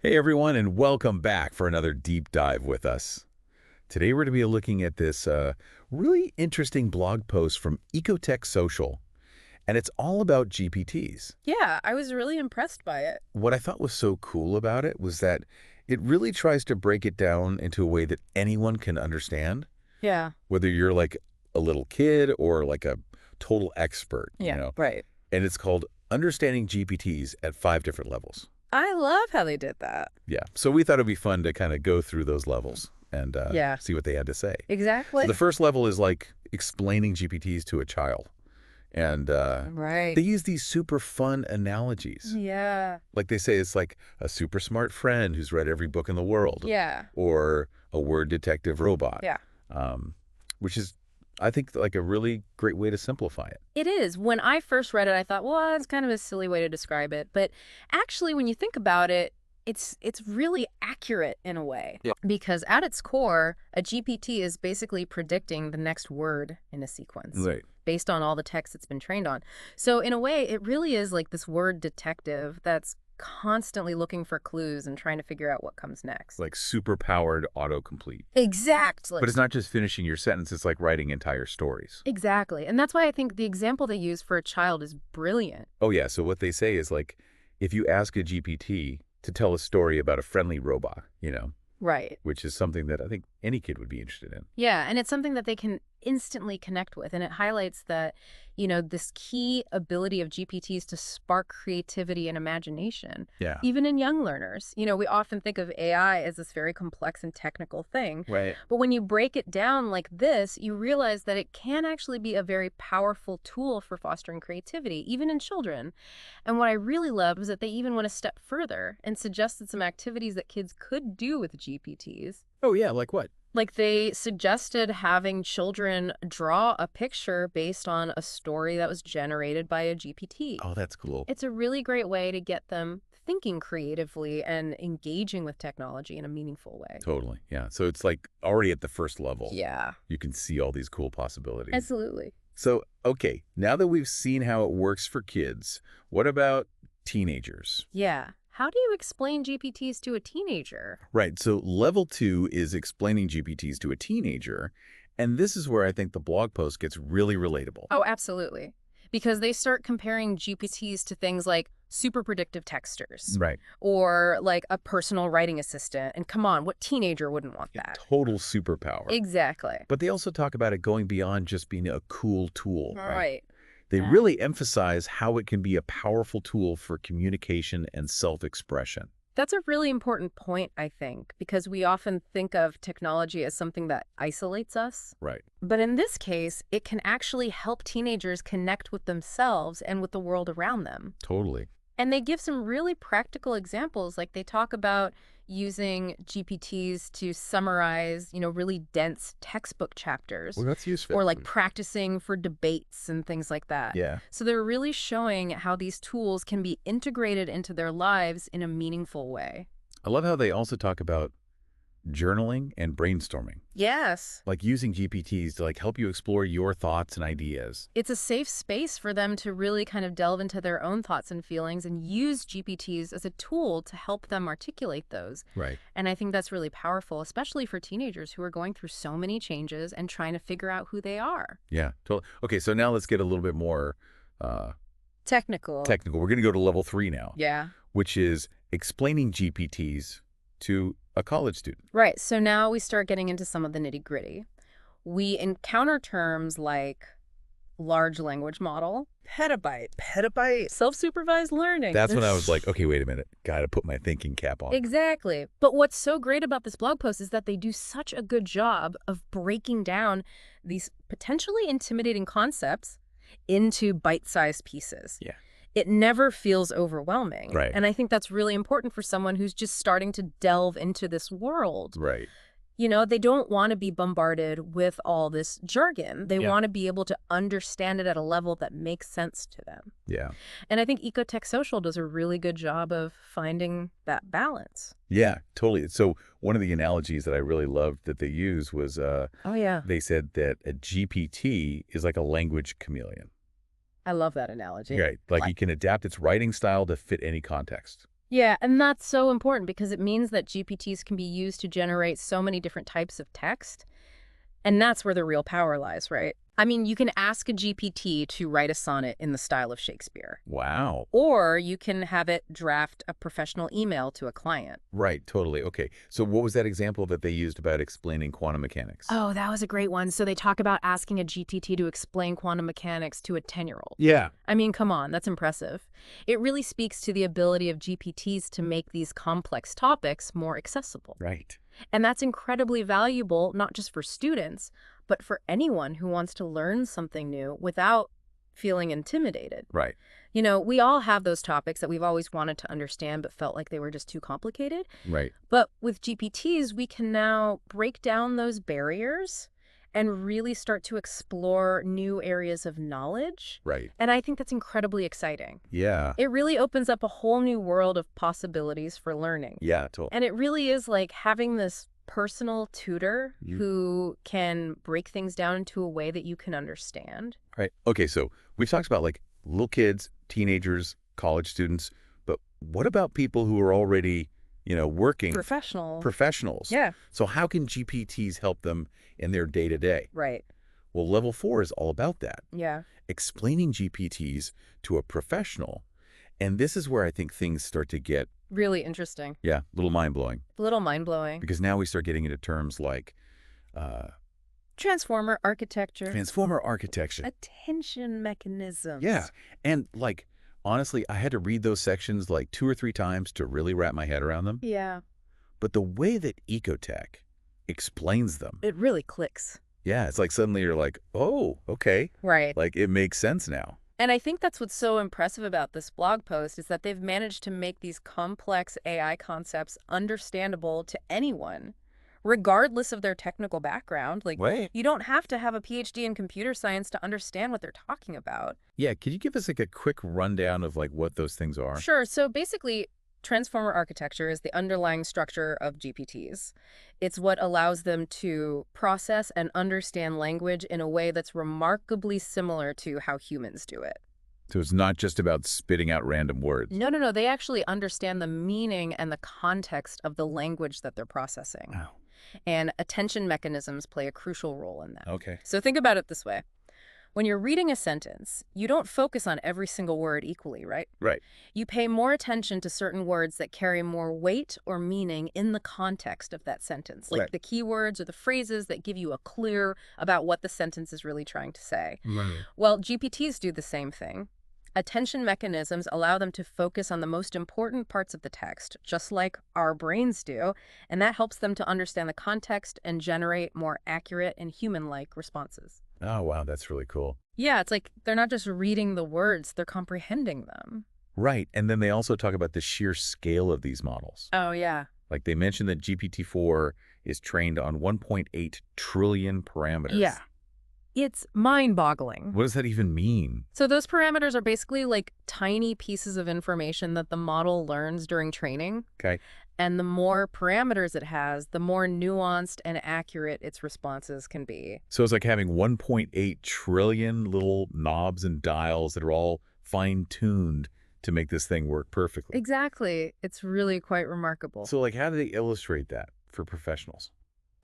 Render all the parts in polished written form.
Hey everyone, and welcome back for another deep dive with us. Today we're going to be looking at this really interesting blog post from Ecotech Social, and it's all about GPTs. Yeah, I was really impressed by it. What I thought was so cool about it was that it really tries to break it down into a way that anyone can understand, Yeah. whether you're like a little kid or like a total expert, Yeah, right. And it's called Understanding GPTs at 5 different levels. I love how they did that. Yeah, so we thought it'd be fun to kind of go through those levels and Yeah, see what they had to say. exactly. So the first level is like explaining GPTs to a child. And Right. they use these super fun analogies. Yeah. Like they say it's like a super smart friend who's read every book in the world. Yeah. Or a word detective robot. Yeah. Um, which is, I think, like a really great way to simplify it. It is. When I first read it, I thought, well, it's kind of a silly way to describe it. But actually, when you think about it, it's really accurate in a way. Yeah. Because at its core, a GPT is basically predicting the next word in a sequence. Right. Based on all the text it's been trained on. So in a way, it really is like this word detective that's constantly looking for clues and trying to figure out what comes next. Like super powered autocomplete. Exactly. But it's not just finishing your sentence, it's like writing entire stories. Exactly. And that's why I think the example they use for a child is brilliant. Oh, yeah. So what they say is like, if you ask a GPT to tell a story about a friendly robot, Right. which is something that I think any kid would be interested in. Yeah, and it's something that they can instantly connect with. And it highlights that, this key ability of GPTs to spark creativity and imagination, Yeah. even in young learners. We often think of AI as this very complex and technical thing. Right. But when you break it down like this, you realize that it can actually be a very powerful tool for fostering creativity, even in children. And what I really loved was that they even went a step further and suggested some activities that kids could do with GPTs. Oh, yeah. Like what? Like they suggested having children draw a picture based on a story that was generated by a GPT. Oh, that's cool. It's a really great way to get them thinking creatively and engaging with technology in a meaningful way. Totally. Yeah. So it's like already at the first level. Yeah, You can see all these cool possibilities. absolutely. So, okay, now that we've seen how it works for kids, what about teenagers? Yeah. How do you explain GPTs to a teenager? Right. So level 2 is explaining GPTs to a teenager. And this is where I think the blog post gets really relatable. Oh, absolutely. Because they start comparing GPTs to things like super predictive texters Right. or like a personal writing assistant. And come on, what teenager wouldn't want that? Total superpower. Exactly. But they also talk about it going beyond just being a cool tool. Right. They Yeah. really emphasize how it can be a powerful tool for communication and self-expression. That's a really important point, I think, because we often think of technology as something that isolates us. Right. But in this case, it can actually help teenagers connect with themselves and with the world around them. Totally. And they give some really practical examples, like they talk about using GPTs to summarize, really dense textbook chapters, Well, that's useful. or like practicing for debates and things like that. Yeah. So they're really showing how these tools can be integrated into their lives in a meaningful way. I love how they also talk about journaling and brainstorming, Yes. like using GPTs to like help you explore your thoughts and ideas. It's a safe space for them to really kind of delve into their own thoughts and feelings and use GPTs as a tool to help them articulate those. Right. And I think that's really powerful, especially for teenagers who are going through so many changes and trying to figure out who they are. Yeah. Totally. Okay, so now let's get a little bit more Technical. technical. We're going to go to level 3 now, Yeah. which is explaining GPTs to a college student. Right. So now we start getting into some of the nitty gritty. We encounter terms like large language model, petabyte, self-supervised learning. That's when I was like, okay, wait a minute. Got to put my thinking cap on. Exactly. But what's so great about this blog post is that they do such a good job of breaking down these potentially intimidating concepts into bite-sized pieces. Yeah. It never feels overwhelming. Right. And I think that's really important for someone who's just starting to delve into this world. Right. They don't want to be bombarded with all this jargon. They Yeah. want to be able to understand it at a level that makes sense to them. Yeah. And I think Ecotech Social does a really good job of finding that balance. Yeah, totally. So one of the analogies that I really loved that they used was Oh, yeah. they said that a GPT is like a language chameleon. I love that analogy. Right. Like you can adapt its writing style to fit any context. Yeah, and that's so important because it means that GPTs can be used to generate so many different types of text. And that's where the real power lies, right? I mean, you can ask a GPT to write a sonnet in the style of Shakespeare, Wow. or you can have it draft a professional email to a client. Right, totally. Okay. So what was that example that they used about explaining quantum mechanics? Oh, that was a great one. So they talk about asking a GPT to explain quantum mechanics to a 10-year-old. Yeah. I mean, come on, that's impressive. It really speaks to the ability of GPTs to make these complex topics more accessible. Right. And that's incredibly valuable, not just for students, but for anyone who wants to learn something new without feeling intimidated. Right. You know, we all have those topics that we've always wanted to understand but felt like they were just too complicated. Right. But with GPTs, we can now break down those barriers and really start to explore new areas of knowledge. Right. And I think that's incredibly exciting. Yeah. It really opens up a whole new world of possibilities for learning. Yeah, totally. And it really is like having this personal tutor who can break things down into a way that you can understand. Right. Okay, so we've talked about like little kids, teenagers, college students, but what about people who are already, working Professional. professionals? Yeah. So how can GPTs help them in their day-to-day? Right. Well, level 4 is all about that. Yeah. Explaining GPTs to a professional. And this is where I think things start to get, Really interesting. a little mind-blowing. A little mind-blowing. Because now we start getting into terms like Transformer architecture. transformer architecture. Attention mechanisms. Yeah. And like, honestly, I had to read those sections like 2 or 3 times to really wrap my head around them. Yeah. But the way that Ecotech explains them, It really clicks. yeah, it's like suddenly you're like, oh, okay. Right. Like it makes sense now. And I think that's what's so impressive about this blog post is that they've managed to make these complex AI concepts understandable to anyone, regardless of their technical background. Like, Wait. you don't have to have a PhD in computer science to understand what they're talking about. Yeah, could you give us like a quick rundown of like what those things are? Sure. So basically, transformer architecture is the underlying structure of GPTs. It's what allows them to process and understand language in a way that's remarkably similar to how humans do it. So it's not just about spitting out random words. No, no, no. They actually understand the meaning and the context of the language that they're processing. Oh, And attention mechanisms play a crucial role in that. okay. So think about it this way. When you're reading a sentence, you don't focus on every single word equally, right? Right. You pay more attention to certain words that carry more weight or meaning in the context of that sentence, like Right. the keywords or the phrases that give you a clue about what the sentence is really trying to say. Right. Well, GPTs do the same thing. Attention mechanisms allow them to focus on the most important parts of the text, just like our brains do, and that helps them to understand the context and generate more accurate and human-like responses. Oh, wow, that's really cool. Yeah, it's like they're not just reading the words, they're comprehending them. Right. And then they also talk about the sheer scale of these models. Oh, yeah. Like they mentioned that GPT-4 is trained on 1.8 trillion parameters. Yeah. It's mind-boggling. What does that even mean? So those parameters are basically like tiny pieces of information that the model learns during training. Okay. And the more parameters it has, the more nuanced and accurate its responses can be. So it's like having 1.8 trillion little knobs and dials that are all fine-tuned to make this thing work perfectly. Exactly. It's really quite remarkable. So like how do they illustrate that for professionals?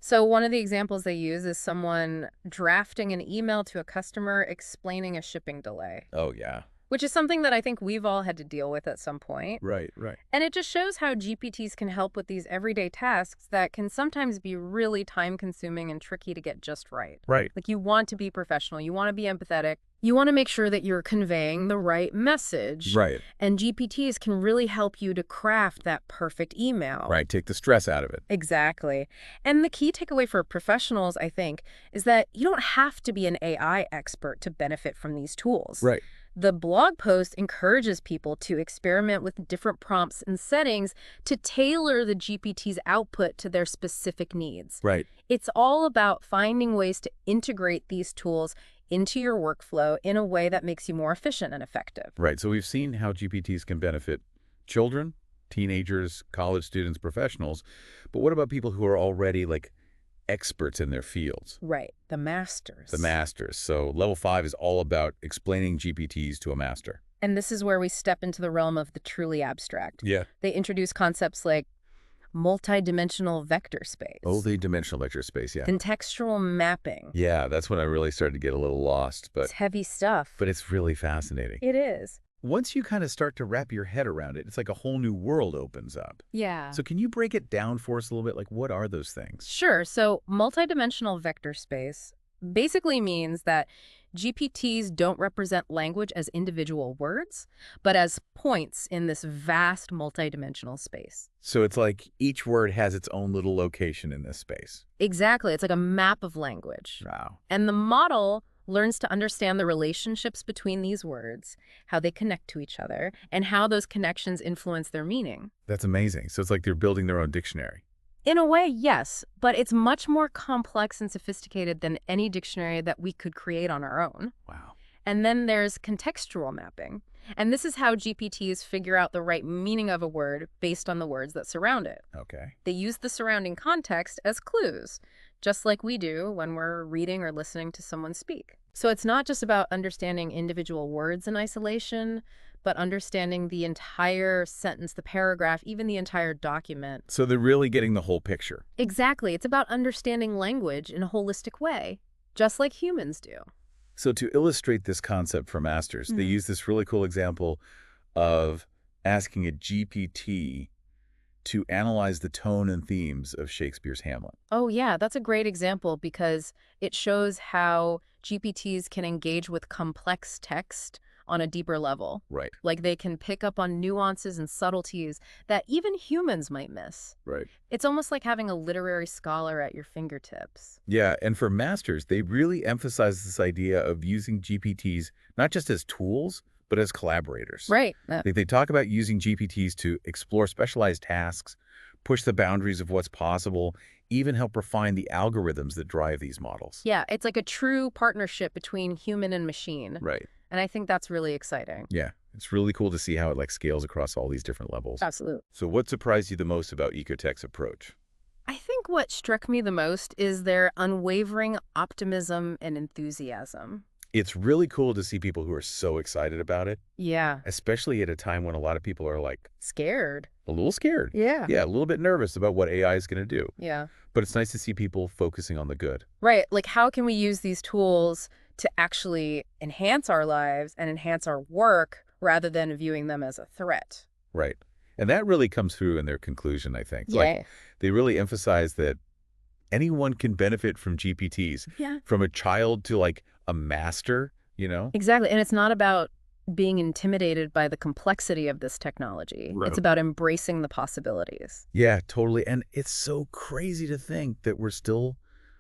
So one of the examples they use is someone drafting an email to a customer explaining a shipping delay, Oh, yeah. which is something that I think we've all had to deal with at some point. Right, right. And it just shows how GPTs can help with these everyday tasks that can sometimes be really time-consuming and tricky to get just right. Right. Like, you want to be professional, you want to be empathetic, you want to make sure that you're conveying the right message. Right. And GPTs can really help you to craft that perfect email. Right. Take the stress out of it. Exactly. And the key takeaway for professionals, I think, is that you don't have to be an AI expert to benefit from these tools. Right. The blog post encourages people to experiment with different prompts and settings to tailor the GPT's output to their specific needs. Right. It's all about finding ways to integrate these tools into your workflow in a way that makes you more efficient and effective. Right. So we've seen how GPTs can benefit children, teenagers, college students, professionals. But what about people who are already like experts in their fields? Right. The masters. The masters. So level 5 is all about explaining GPTs to a master. And this is where we step into the realm of the truly abstract. Yeah. They introduce concepts like multidimensional vector Oh, space, the dimensional vector space, yeah. contextual mapping. Yeah, that's when I really started to get a little lost, It's heavy stuff. but it's really fascinating. It is. Once you kind of start to wrap your head around it, it's like a whole new world opens up. Yeah. So can you break it down for us a little bit? Like, what are those things? Sure. So multidimensional vector space basically means that GPTs don't represent language as individual words, but as points in this vast multidimensional space. So it's like each word has its own little location in this space. Exactly. It's like a map of language. Wow. And the model learns to understand the relationships between these words, how they connect to each other, and how those connections influence their meaning. That's amazing. So it's like they're building their own dictionary. In a way, yes, but it's much more complex and sophisticated than any dictionary that we could create on our own. Wow. And then there's contextual mapping. And this is how GPTs figure out the right meaning of a word based on the words that surround it. Okay. They use the surrounding context as clues, just like we do when we're reading or listening to someone speak. So it's not just about understanding individual words in isolation, but understanding the entire sentence, the paragraph, even the entire document. So they're really getting the whole picture. Exactly. It's about understanding language in a holistic way, just like humans do. So to illustrate this concept for masters, they use this really cool example of asking a GPT to analyze the tone and themes of Shakespeare's Hamlet. Oh, yeah, that's a great example because it shows how GPTs can engage with complex text on a deeper level. Right. Like they can pick up on nuances and subtleties that even humans might miss. Right. It's almost like having a literary scholar at your fingertips. Yeah, and for masters, they really emphasize this idea of using GPTs not just as tools, but as collaborators. Right. They talk about using GPTs to explore specialized tasks, push the boundaries of what's possible, even help refine the algorithms that drive these models. Yeah, it's like a true partnership between human and machine. Right. And I think that's really exciting. Yeah, it's really cool to see how it like scales across all these different levels. Absolutely. So what surprised you the most about Ecotech's approach? I think what struck me the most is their unwavering optimism and enthusiasm. It's really cool to see people who are so excited about it, Yeah. especially at a time when a lot of people are like Scared. a little scared. Yeah. Yeah, a little bit nervous about what AI is going to do. Yeah. But it's nice to see people focusing on the good. Right. Like, how can we use these tools to actually enhance our lives and enhance our work rather than viewing them as a threat? Right. And that really comes through in their conclusion, I think. Yeah. Like, they really emphasize that anyone can benefit from GPTs, Yeah. from a child to like a master, you know? Exactly. And it's not about being intimidated by the complexity of this technology. Right. It's about embracing the possibilities. Yeah, totally. And it's so crazy to think that we're still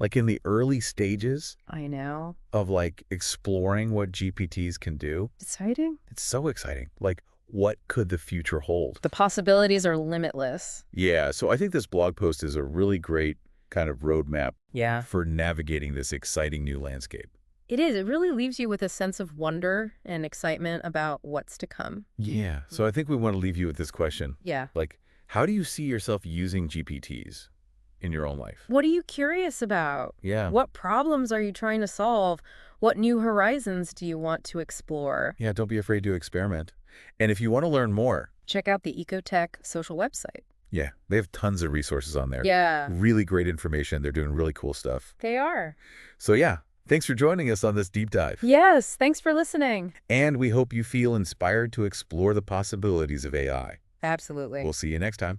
like in the early stages I know. of like exploring what GPTs can do. Exciting. It's so exciting. Like, what could the future hold? The possibilities are limitless. Yeah, so I think this blog post is a really great kind of roadmap Yeah. for navigating this exciting new landscape. It is. It really leaves you with a sense of wonder and excitement about what's to come. Yeah, so I think we want to leave you with this question. Yeah. Like, how do you see yourself using GPTs in your own life? What are you curious about? Yeah. What problems are you trying to solve? What new horizons do you want to explore? Yeah, don't be afraid to experiment. And if you want to learn more, Check out the Ecotech social website. yeah, they have tons of resources on there. Yeah, Really great information. They're doing really cool stuff. they are. So yeah, thanks for joining us on this deep dive. Yes, thanks for listening. And we hope you feel inspired to explore the possibilities of AI. Absolutely. We'll see you next time.